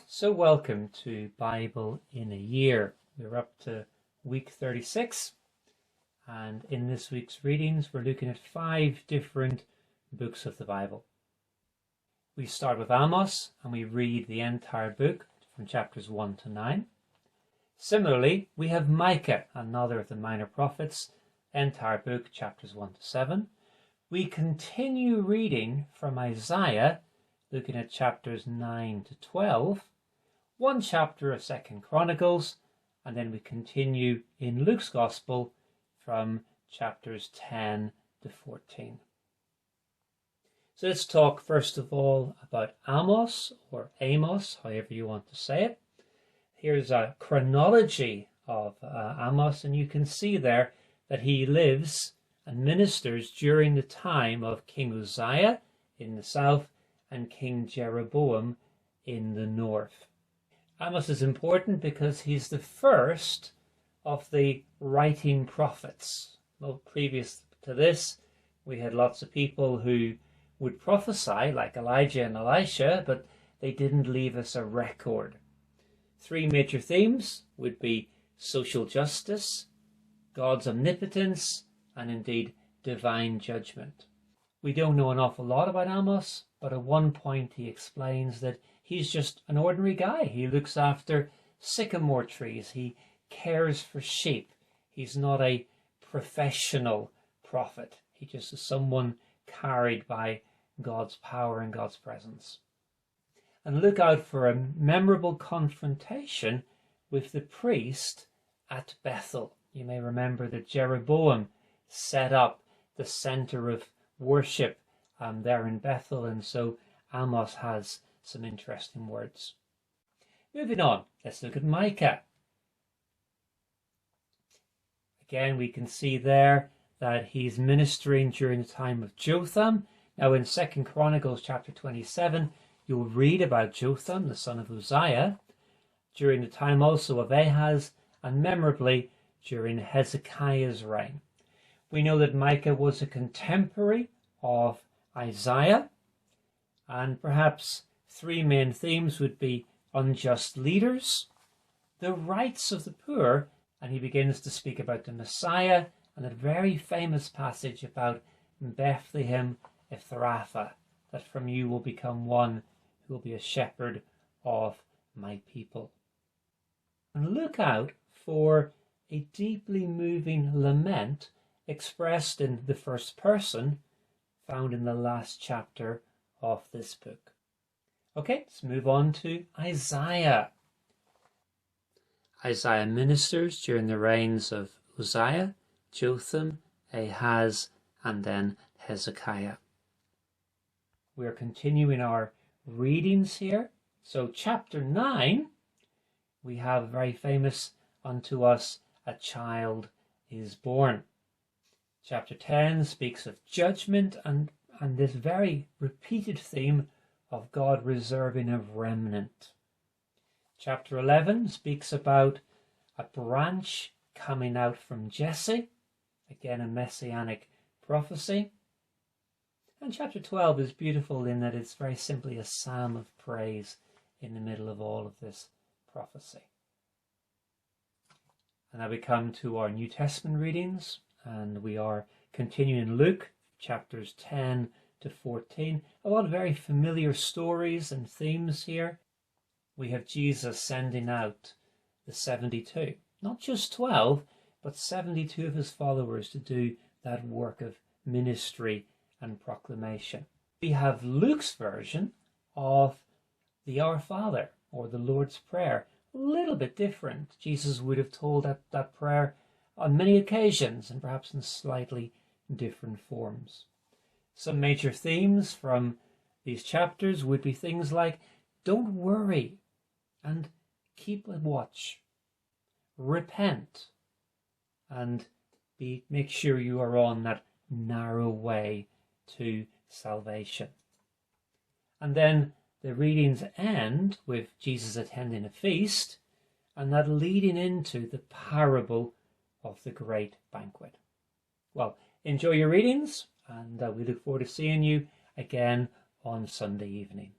So welcome to Bible in a Year. We're up to week 36, and in this week's readings we're looking at 5 different books of the Bible. We start with Amos and we read the entire book from chapters 1 to 9. Similarly, we have Micah, another of the minor prophets, entire book, chapters 1 to 7. We continue reading from Isaiah, looking at chapters 9 to 12. One chapter of 2nd Chronicles, and then we continue in Luke's Gospel from chapters 10 to 14. So let's talk first of all about Amos, or Amos, however you want to say it. Here's a chronology of Amos, and you can see there that he lives and ministers during the time of King Uzziah in the south and King Jeroboam in the north. Amos is important because he's the first of the writing prophets. Well, previous to this, we had lots of people who would prophesy, like Elijah and Elisha, but they didn't leave us a record. 3 major themes would be social justice, God's omnipotence, and indeed divine judgment. We don't know an awful lot about Amos, but at one point he explains that he's just an ordinary guy. He looks after sycamore trees. He cares for sheep. He's not a professional prophet. He just is someone carried by God's power and God's presence. And look out for a memorable confrontation with the priest at Bethel. You may remember that Jeroboam set up the center of worship there in Bethel, and so Amos has some interesting words. Moving on, let's look at Micah. Again, we can see there that he's ministering during the time of Jotham. Now in 2nd Chronicles chapter 27, you'll read about Jotham, the son of Uzziah, during the time also of Ahaz, and memorably during Hezekiah's reign. We know that Micah was a contemporary of Isaiah, and perhaps 3 main themes would be unjust leaders, the rights of the poor, and he begins to speak about the Messiah, and a very famous passage about Bethlehem Ephrathah, that from you will become one who will be a shepherd of my people. And look out for a deeply moving lament expressed in the first person, found in the last chapter of this book. Okay, let's move on to Isaiah. Isaiah ministers during the reigns of Uzziah, Jotham, Ahaz, and then Hezekiah. We are continuing our readings here. So chapter 9, we have very famous, unto us a child is born. Chapter 10 speaks of judgment and this very repeated theme of God reserving a remnant. Chapter 11 speaks about a branch coming out from Jesse, again a messianic prophecy. And chapter 12 is beautiful in that it's very simply a psalm of praise in the middle of all of this prophecy. And now we come to our New Testament readings, and we are continuing Luke chapters 10 to 14. A lot of very familiar stories and themes here. We have Jesus sending out the 72, not just 12, but 72 of his followers to do that work of ministry and proclamation. We have Luke's version of the Our Father, or the Lord's Prayer. A little bit different. Jesus would have told that prayer on many occasions, and perhaps in slightly different forms. Some major themes from these chapters would be things like, don't worry and keep a watch, repent, and make sure you are on that narrow way to salvation. And then the readings end with Jesus attending a feast, and that leading into the parable of the great banquet. Well, enjoy your readings, and we look forward to seeing you again on Sunday evening.